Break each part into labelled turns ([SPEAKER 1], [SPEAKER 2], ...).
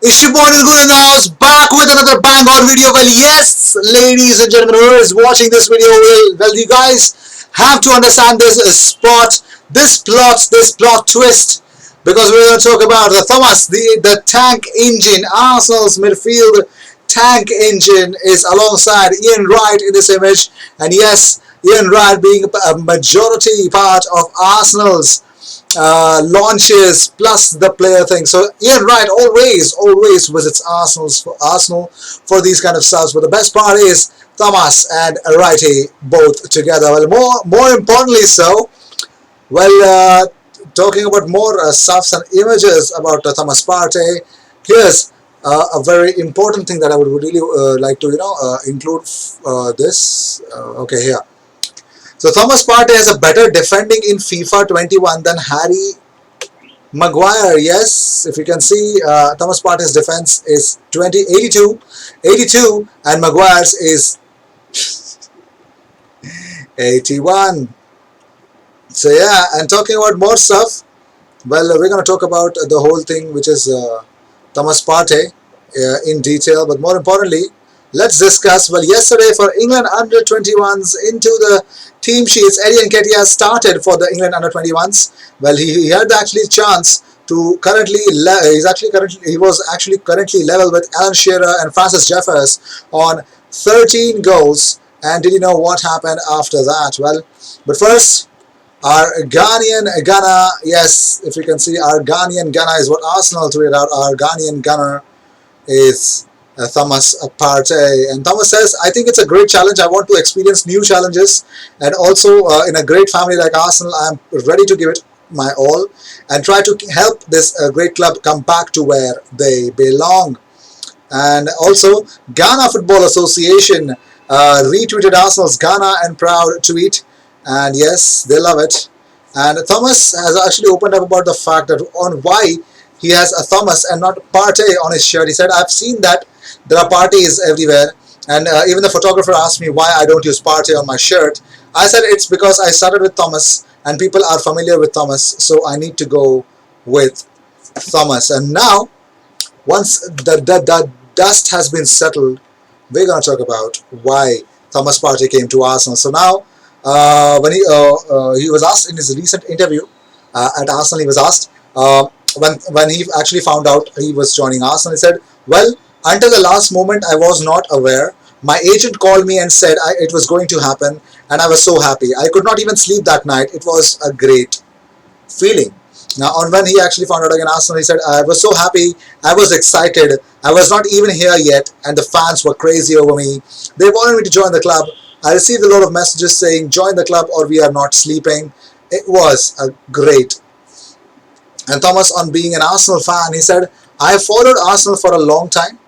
[SPEAKER 1] It's your boy is good in the house, back with another bang on video. Well, yes, ladies and gentlemen, who is watching this video, you guys have to understand this spot, this plot twist, because we're going to talk about the Thomas, the tank engine, Arsenal's midfield tank engine is alongside Ian Wright in this image, and yes, Ian Wright being a majority part of Arsenal's launches plus the player thing. So Ian Wright always visits Arsenal for these kind of stuff. But the best part is Thomas and Wrighty both together. Well, more importantly, talking about more stuffs and images about Thomas Partey. Here's a very important thing that I would really like to include this. Okay, here. So Thomas Partey has a better defending in FIFA 21 than Harry Maguire. Yes, if you can see, Thomas Partey's defense is 82, and Maguire's is 81. So yeah, and talking about more stuff, well, we're going to talk about the whole thing, which is Thomas Partey in detail. But more importantly, let's discuss, well, yesterday for England under-21s into the team sheets, Eddie Nketiah started for the England under-21s. Well, he had actually chance to he was actually currently level with Alan Shearer and Francis Jeffers on 13 goals. And did you know what happened after that? Well, but first, our Ghanaian gunner, yes, if you can see, our Ghanaian gunner is what Arsenal tweeted out. Our Ghanaian gunner is Thomas Partey, and Thomas says, I think it's a great challenge. I want to experience new challenges, and also in a great family like Arsenal, I'm ready to give it my all and try to help this great club come back to where they belong. And also, Ghana Football Association retweeted Arsenal's Ghana and Proud tweet, and yes, they love it. And Thomas has actually opened up about the fact that on why he has a Thomas and not Partey on his shirt. He said, I've seen that there are parties everywhere, and even the photographer asked me why I don't use Partey on my shirt. I said it's because I started with Thomas and people are familiar with Thomas, so I need to go with Thomas. And now, once the dust has been settled, we're going to talk about why Thomas Partey came to Arsenal. So now, when he was asked in his recent interview at Arsenal, he was asked when he actually found out he was joining Arsenal, he said, well, until the last moment I was not aware. My agent called me and said it was going to happen, and I was so happy. I could not even sleep that night. It was a great feeling. Now, when he actually found out again Arsenal, he said, I was so happy, I was excited, I was not even here yet, and the fans were crazy over me. They wanted me to join the club. I received a lot of messages saying, join the club or we are not sleeping. It was a great. And Thomas, on being an Arsenal fan, he said, I have followed Arsenal for a long time.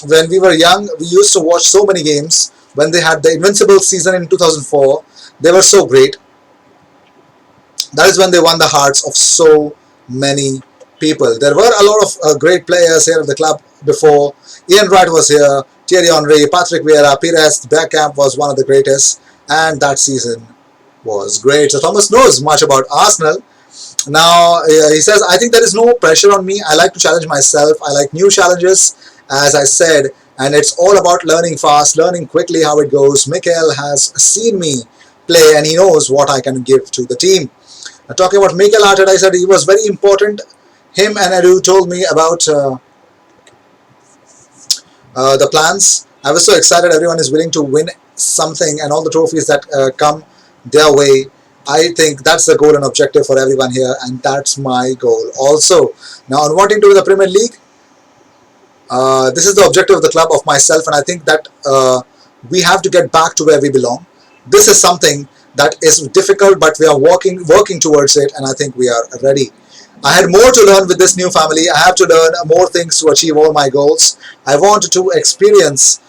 [SPEAKER 1] When we were young, we used to watch so many games. When they had the Invincible season in 2004, they were so great. That is when they won the hearts of so many people. There were a lot of great players here at the club before. Ian Wright was here, Thierry Henry, Patrick Vieira, Pires Bergkamp was one of the greatest, and that season was great. So Thomas knows much about Arsenal. Now, he says, I think there is no pressure on me. I like to challenge myself. I like new challenges, as I said, and it's all about learning fast, learning quickly how it goes. Mikel has seen me play, and he knows what I can give to the team. Now, talking about Mikel Arteta, I said he was very important. Him and Edu told me about the plans. I was so excited. Everyone is willing to win something, and all the trophies that come their way. I think that's the goal and objective for everyone here, and that's my goal also. Now, on wanting to win the Premier League, this is the objective of the club, of myself, and I think that we have to get back to where we belong. This is something that is difficult, but we are working towards it, and I think we are ready. I had more to learn with this new family. I have to learn more things to achieve all my goals. I want to experience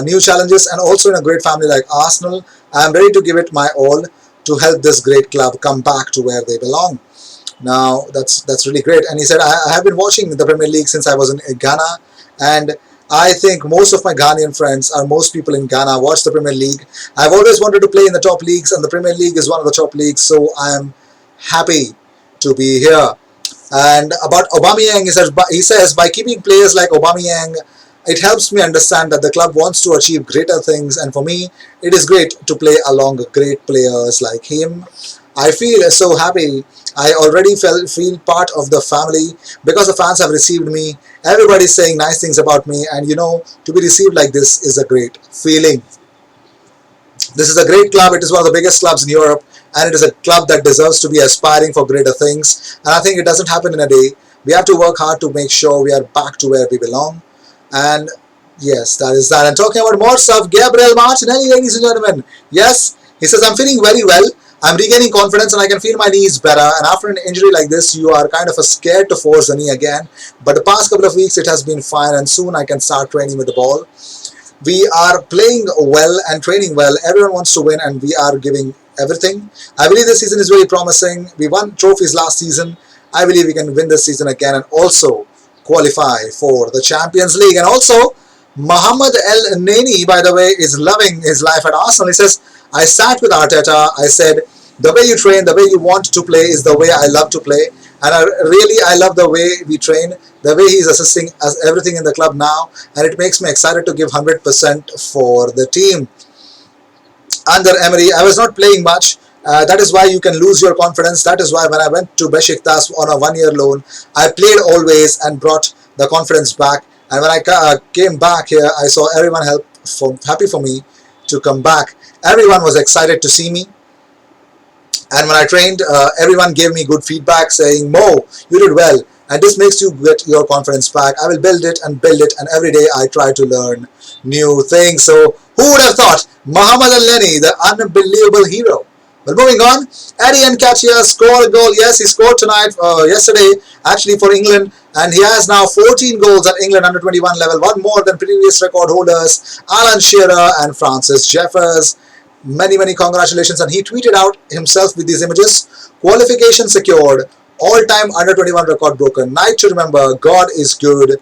[SPEAKER 1] new challenges, and also in a great family like Arsenal, I am ready to give it my all to help this great club come back to where they belong. Now, that's really great. And he said, I have been watching the Premier League since I was in Ghana, and I think most of my Ghanaian friends, or most people in Ghana, watch the Premier League. I've always wanted to play in the top leagues, and the Premier League is one of the top leagues, so I am happy to be here. And about Aubameyang, he says by keeping players like Aubameyang, it helps me understand that the club wants to achieve greater things, and for me, it is great to play along great players like him. I feel so happy. I already feel part of the family because the fans have received me. Everybody's saying nice things about me, and to be received like this is a great feeling. This is a great club. It is one of the biggest clubs in Europe, and it is a club that deserves to be aspiring for greater things. And I think it doesn't happen in a day. We have to work hard to make sure we are back to where we belong. And yes, that is that. And talking about more stuff, Gabriel Martinelli, ladies and gentlemen. Yes, he says, I'm feeling very well. I'm regaining confidence and I can feel my knees better. And after an injury like this, you are kind of scared to force the knee again. But the past couple of weeks, it has been fine, and soon I can start training with the ball. We are playing well and training well. Everyone wants to win, and we are giving everything. I believe this season is very promising. We won trophies last season. I believe we can win this season again and also qualify for the Champions League. And also, Mohamed El Neni, by the way, is loving his life at Arsenal. He says, I sat with Arteta. I said, the way you train, the way you want to play is the way I love to play. And I love the way we train, the way he's assisting us everything in the club now, and it makes me excited to give 100% for the team. Under Emery, I was not playing much. That is why you can lose your confidence. That is why when I went to Besiktas on a one-year loan, I played always and brought the confidence back. And when I came back here, I saw everyone happy for me to come back. Everyone was excited to see me. And when I trained, everyone gave me good feedback saying, Mo, you did well. And this makes you get your confidence back. I will build it. And every day I try to learn new things. So who would have thought? Mohamed El-Neni, the unbelievable hero. Well, moving on, Eddie Nketiah scored a goal. Yes, he scored yesterday, actually for England. And he has now 14 goals at England under 21 level, one more than previous record holders, Alan Shearer and Francis Jeffers. Many, many congratulations. And he tweeted out himself with these images. Qualification secured. All-time under 21 record broken. Night to remember. God is good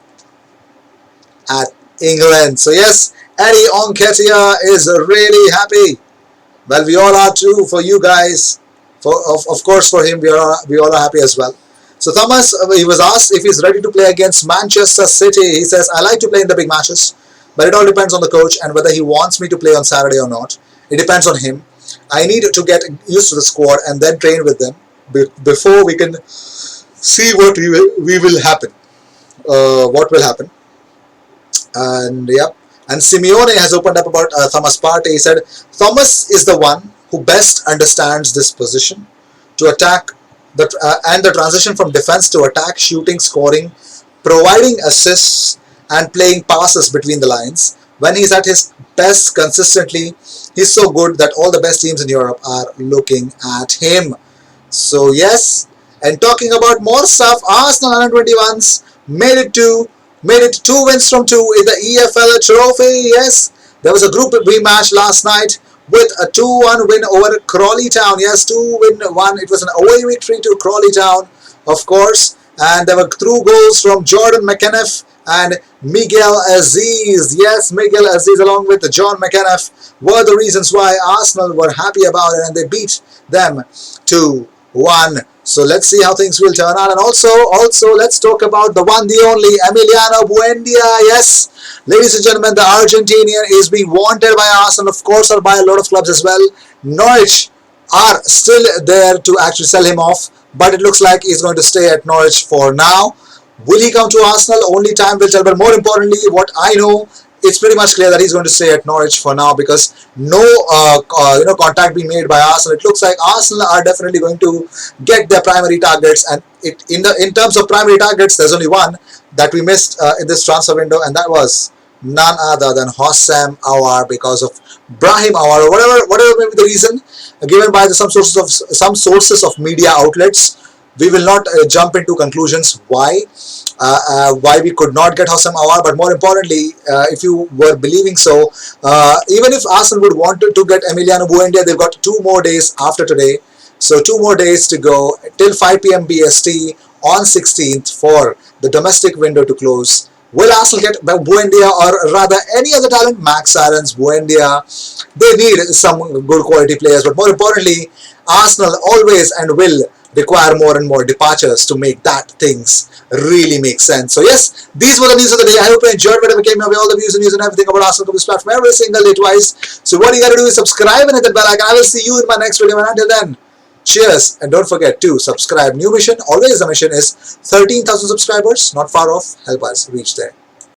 [SPEAKER 1] at England. So yes, Eddie Nketiah is really happy. Well, we all are too for you guys. Of course, for him, we all are happy as well. So Thomas, he was asked if he's ready to play against Manchester City. He says, I like to play in the big matches, but it all depends on the coach and whether he wants me to play on Saturday or not. It depends on him. I need to get used to the squad and then train with them before we can see what will happen. What will happen? And yep. And Simeone has opened up about Thomas Partey. He said, Thomas is the one who best understands this position to attack and the transition from defense to attack, shooting, scoring, providing assists, and playing passes between the lines. When he's at his best consistently, he's so good that all the best teams in Europe are looking at him. So yes, and talking about more stuff, Arsenal under-21s made it 2 wins from 2 in the EFL Trophy. Yes, there was a Group B match last night with a 2-1 win over Crawley Town. Yes, 2-1. It was an away victory to Crawley Town, of course. And there were through goals from Jordan McAnuff and Miguel Aziz. Yes, Miguel Aziz along with John McAnuff were the reasons why Arsenal were happy about it, and they beat them 2-1. So let's see how things will turn out. And also let's talk about the one, the only, Emiliano Buendia. Yes, ladies and gentlemen, the Argentinian is being wanted by Arsenal, of course, or by a lot of clubs as well. Norwich are still there to actually sell him off, but it looks like he's going to stay at Norwich for now. Will he come to Arsenal? Only time will tell. But more importantly, what I know, it's pretty much clear that he's going to stay at Norwich for now, because no contact being made by Arsenal. It looks like Arsenal are definitely going to get their primary targets, and in terms of primary targets, there's only one that we missed in this transfer window, and that was none other than Hossam Aouar, because of Brahim Aouar, or whatever may be the reason given by some sources of media outlets. We will not jump into conclusions why we could not get Hossam Aouar, but more importantly, if you were believing so, even if Arsenal would want to get Emiliano Buendia, they've got 2 more days after today, so 2 more days to go till 5 p.m. BST on 16th for the domestic window to close. Will Arsenal get Buendia, or rather any other talent? Max Aarons, Buendia. They need some good quality players, but more importantly, Arsenal always and will require more and more departures to make that things really make sense. So yes, these were the news of the day. I hope you enjoyed whatever came your way, all the views and news and everything about Arsenal Coverage platform every single day twice. So what you gotta do is subscribe and hit that bell icon. I will see you in my next video, and until then, cheers, and don't forget to subscribe. New mission, always the mission is 13,000 subscribers, not far off. Help us reach there.